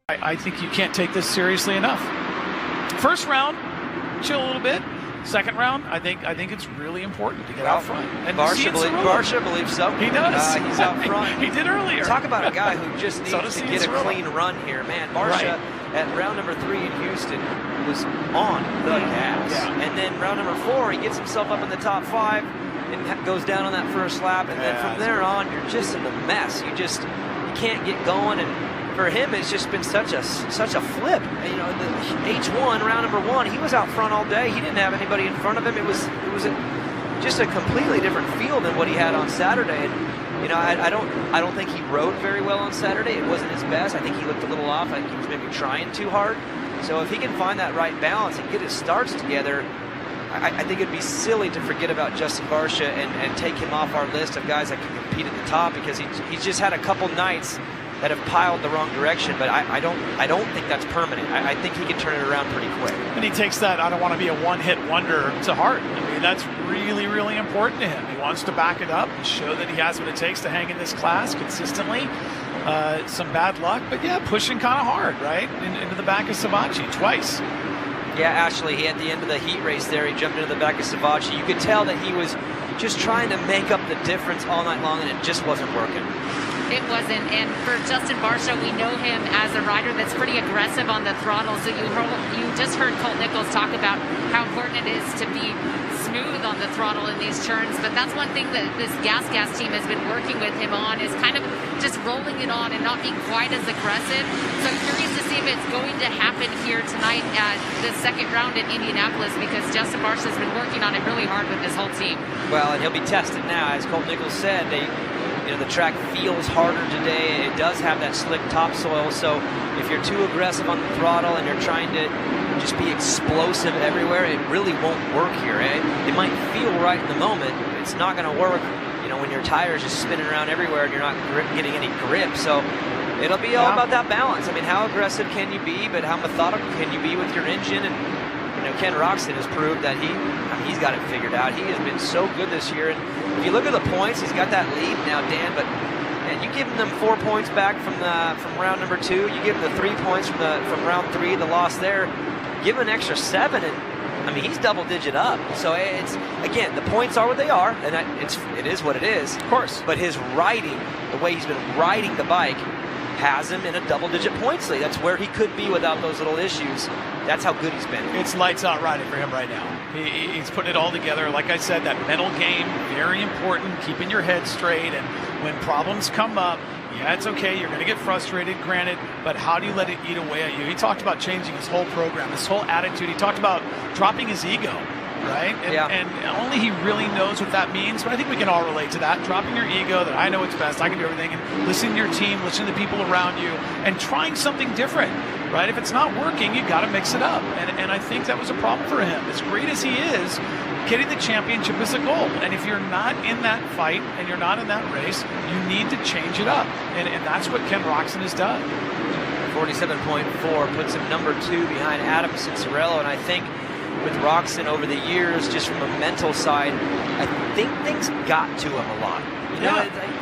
I think you can't take this seriously enough. First round, chill a little bit. Second round, I think it's really important to get out front. And Barsha believes so. He does. He's out front. He did earlier. Talk about a guy who just needs to get a clean run here, man. Barsha at round number 3 in Houston was on the gas, and then round number 4 he gets himself up in the top 5 and goes down on that first lap, and then from there on you're just in a mess. You can't get going, and for him, it's just been such a flip. You know, the H1 round number 1, he was out front all day. He didn't have anybody in front of him. It was just a completely different feel than what he had on Saturday. And you know, I don't think he rode very well on Saturday. It wasn't his best. I think he looked a little off. I think he was maybe trying too hard. So if he can find that right balance and get his starts together, I think it'd be silly to forget about Justin Barsha and take him off our list of guys that can compete at the top, because he's just had a couple nights that have piled the wrong direction, but I don't think that's permanent. I think he can turn it around pretty quick. And he takes that "I don't want to be a one-hit wonder" to heart. I mean, that's really, really important to him. He wants to back it up and show that he has what it takes to hang in this class consistently. Some bad luck, but yeah, pushing kind of hard, right? Into the back of Savatgy twice. Yeah, actually, at the end of the heat race there, he jumped into the back of Savatgy. You could tell that he was just trying to make up the difference all night long, and it just wasn't working. It wasn't, and for Justin Barsha, we know him as a rider that's pretty aggressive on the throttle. So you just heard Colt Nichols talk about how important it is to be smooth on the throttle in these turns. But that's one thing that this gas team has been working with him on, is kind of just rolling it on and not being quite as aggressive. So I'm curious to see if it's going to happen here tonight at the second round in Indianapolis, because Justin Barsha has been working on it really hard with his whole team. Well, and he'll be tested now, as Colt Nichols said. The track feels harder today. It does have that slick topsoil, so if you're too aggressive on the throttle and you're trying to just be explosive everywhere, it really won't work here. It might feel right in the moment. It's not going to work, when your tires just spinning around everywhere and you're not getting any grip. So it'll be all about that balance. I mean, how aggressive can you be, but how methodical can you be with your engine? And Ken Roczen has proved that he's got it figured out. He has been so good this year. And if you look at the points, he's got that lead now, Dan. But you give him them 4 points back from round number 2. You give him the 3 points from round 3, the loss there. Give him an extra 7, and he's double-digit up. So it's, again, the points are what they are, and it is what it is, of course. But his riding, the way he's been riding the bike, has him in a double-digit points lead. That's where he could be without those little issues. That's how good he's been. It's lights-out riding for him right now. He's putting it all together. Like I said, that mental game, very important, keeping your head straight. And when problems come up, yeah, it's okay. You're going to get frustrated, granted, but how do you let it eat away at you? He talked about changing his whole program, his whole attitude. He talked about dropping his ego, right? And only he really knows what that means, but I think we can all relate to that. Dropping your ego, that I know what's best, I can do everything, and listening to your team, listening to the people around you, and trying something different, right? If it's not working, you've got to mix it up, and I think that was a problem for him. As great as he is, getting the championship is a goal, and if you're not in that fight and you're not in that race, you need to change it up, and that's what Ken Roczen has done. 47.4 puts him number 2 behind Adam Cincerello, and I think with Roczen over the years, just from a mental side, I think things got to him a lot.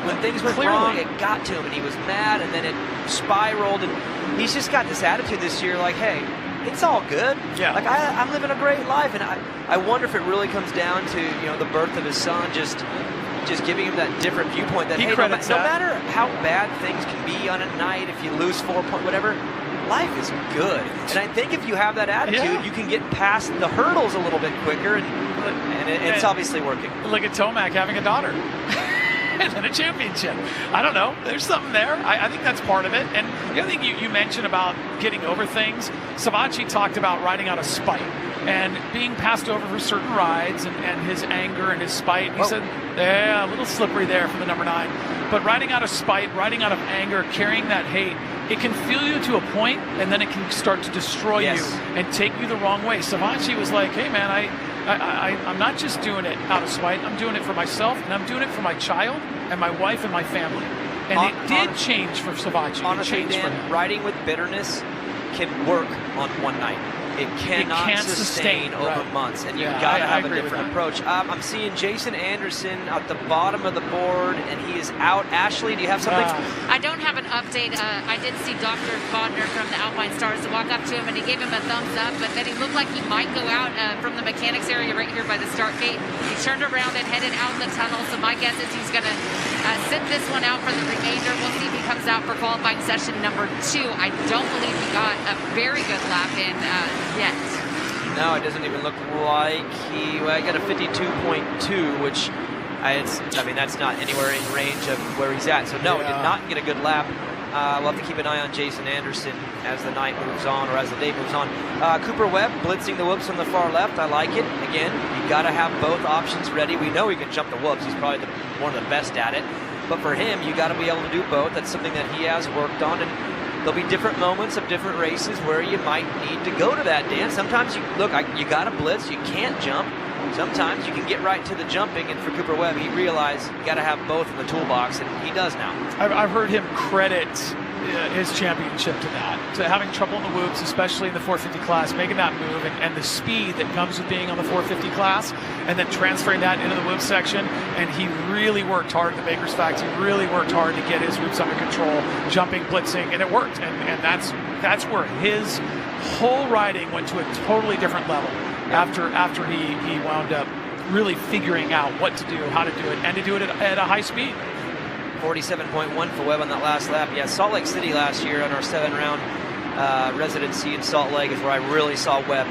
When things went wrong, it got to him, and he was mad, and then it spiraled, and he's just got this attitude this year, like, hey, it's all good. Yeah. Like, I'm living a great life, and I wonder if it really comes down to, the birth of his son, just giving him that different viewpoint that, hey, no matter how bad things can be on a night, if you lose 4 points, whatever, life is good. And I think if you have that attitude, you can get past the hurdles a little bit quicker, and it's obviously working. Look at Tomac having a daughter. And then a championship. I don't know. There's something there. I think that's part of it. And the other thing you mentioned about getting over things, Savatgy talked about riding out of spite and being passed over for certain rides and his anger and his spite. He said, yeah, a little slippery there for the number 9. But riding out of spite, riding out of anger, carrying that hate, it can fuel you to a point, and then it can start to destroy you and take you the wrong way. Savatgy was like, hey, man, I'm not just doing it out of spite. I'm doing it for myself, and I'm doing it for my child and my wife and my family. And it did change for Savatgy. Honestly, Dan, riding with bitterness can work on one night. it cannot can't sustain over right. months, and you've Yeah, got to I have a agree with different that. approach. I'm seeing Jason Anderson at the bottom of the board, and he is out. Ashley, do you have something? I don't have an update. I did see Dr. Bodner from the Alpine Stars walk up to him, and he gave him a thumbs up, but then he looked like he might go out from the mechanics area right here by the start gate. He turned around and headed out the tunnel, so my guess is he's going to sit this one out for the remainder. We'll see if he comes out for qualifying session number 2. I don't believe he got a very good lap in yet. No, it doesn't even look like he got a 52.2, which that's not anywhere in range of where he's at. So no, he did not get a good lap. We'll have to keep an eye on Jason Anderson as the night moves on, or as the day moves on. Cooper Webb blitzing the whoops on the far left. I like it. Again, you got to have both options ready. We know he can jump the whoops. He's probably one of the best at it. But for him, you got to be able to do both. That's something that he has worked on. And there'll be different moments of different races where you might need to go to that, Dan. Sometimes you got to blitz. You can't jump. Sometimes you can get right to the jumping, and for Cooper Webb, he realized you got to have both in the toolbox, and he does now. I've heard him credit his championship to that, to having trouble in the whoops, especially in the 450 class, making that move, and the speed that comes with being on the 450 class, and then transferring that into the whoop section. And he really worked hard at the Baker's Facts. He really worked hard to get his whoops under control, jumping, blitzing, and it worked. And that's where his whole riding went to a totally different level. After he wound up really figuring out what to do, how to do it, and to do it at a high speed. 47.1 for Webb on that last lap. Yeah, Salt Lake City last year on our 7-round residency in Salt Lake is where I really saw Webb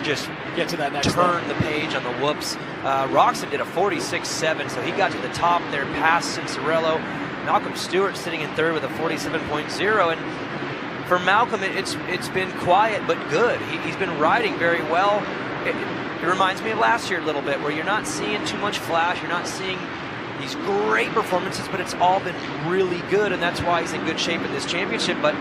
just get to that next turn the page on the whoops. Roxon did a 46.7, so he got to the top there past Cincerello. Malcolm Stewart sitting in third with a 47.0, and for Malcolm, it's been quiet but good. He's been riding very well. It reminds me of last year a little bit, where you're not seeing too much flash, you're not seeing these great performances, but it's all been really good, and that's why he's in good shape in this championship. But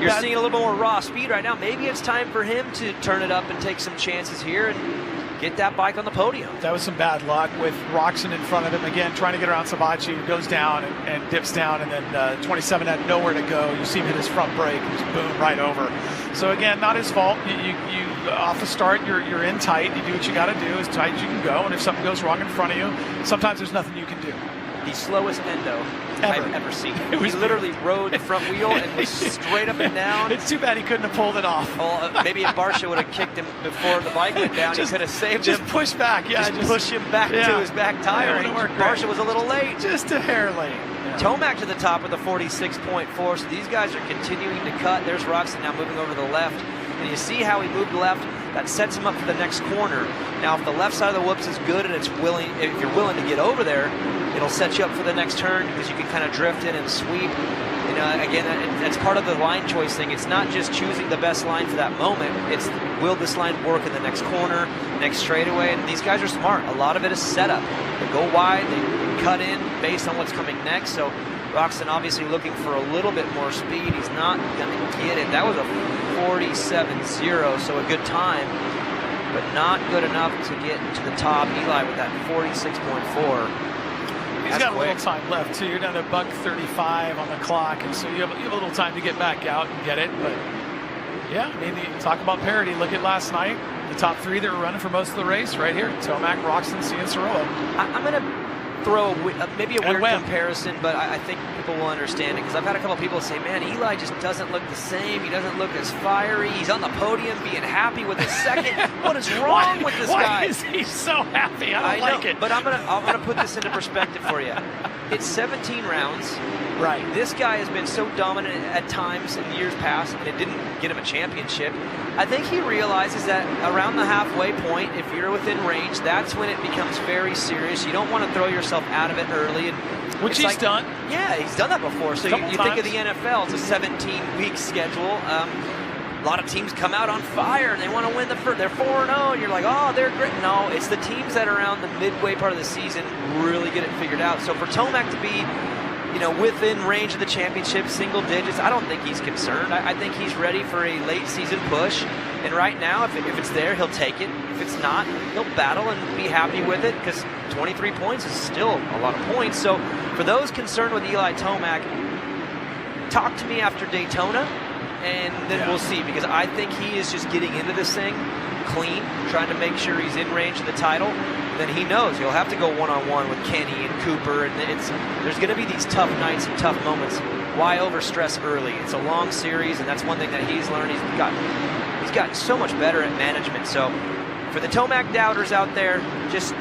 you're seeing a little bit more raw speed right now. Maybe it's time for him to turn it up and take some chances here and get that bike on the podium. That was some bad luck with Roxon in front of him again, trying to get around Savatgy, goes down and dips down, and then 27 had nowhere to go. You see him hit his front brake, and just boom, right over. So again, not his fault. You off the start, you're in tight. You do what you got to do as tight as you can go, and if something goes wrong in front of you, sometimes there's nothing you can do. The slowest endo I've ever seen. He literally rode the front wheel and was straight up and down. It's too bad he couldn't have pulled it off. Well, maybe if Barsha would have kicked him before the bike went down, he could have saved him. Just push back, just push him back to his back tire. Barsha was a little late. Just a hair late. Tomac to the top with a 46.4, so these guys are continuing to cut. There's Roxon now moving over to the left, and you see how he moved left. That sets him up for the next corner. Now, if the left side of the whoops is good and if you're willing to get over there, it'll set you up for the next turn because you can kind of drift in and sweep. Again, that's part of the line choice thing. It's not just choosing the best line for that moment. It's, will this line work in the next corner, next straightaway? And these guys are smart. A lot of it is setup. They go wide, they cut in based on what's coming next. So Roxon obviously looking for a little bit more speed. He's not going to get it. That was a 47.0, so a good time, but not good enough to get to the top. Eli with that 46.4. He's got a little time left too. You're down to $1:35 on the clock, and so you have a little time to get back out and get it. But yeah, I mean, you talk about parity. Look at last night. The top three that were running for most of the race right here: Tomac, Roxon, Cianciarulo. I'm going to throw maybe a weird comparison, but I think people will understand it, because I've had a couple of people say, man, Eli just doesn't look the same. He doesn't look as fiery. He's on the podium being happy with his second. What is wrong with this guy? Why is he so happy? I don't like it. But I'm gonna put this into perspective for you. It's 17 rounds. Right. This guy has been so dominant at times in years past, and it didn't get him a championship. I think he realizes that around the halfway point, if you're within range, that's when it becomes very serious. You don't want to throw yourself out of it early. Which he's done. Yeah, he's done that before. So you think of the NFL, it's a 17-week schedule. A lot of teams come out on fire and they want to win they're 4-0, and you're like, oh, they're great. No, it's the teams that are around the midway part of the season really get it figured out. So for Tomac to be, within range of the championship, single digits, I don't think he's concerned. I think he's ready for a late season push. And right now, if it's there, he'll take it. If it's not, he'll battle and be happy with it, because 23 points is still a lot of points. So for those concerned with Eli Tomac, talk to me after Daytona. and then we'll see, because I think he is just getting into this thing clean, trying to make sure he's in range of the title. Then he knows he'll have to go one-on-one with Kenny and Cooper, and there's going to be these tough nights and tough moments. Why overstress early? It's a long series, and that's one thing that he's learned. He's gotten so much better at management. So for the Tomac doubters out there, just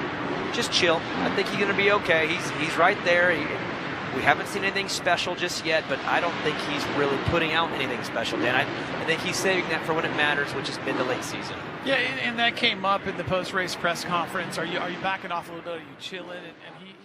chill. I think he's going to be okay. He's right there. We haven't seen anything special just yet, but I don't think he's really putting out anything special, Dan. I think he's saving that for when it matters, which is mid to late season. Yeah, and that came up in the post-race press conference. Are you backing off a little bit? Are you chilling? And he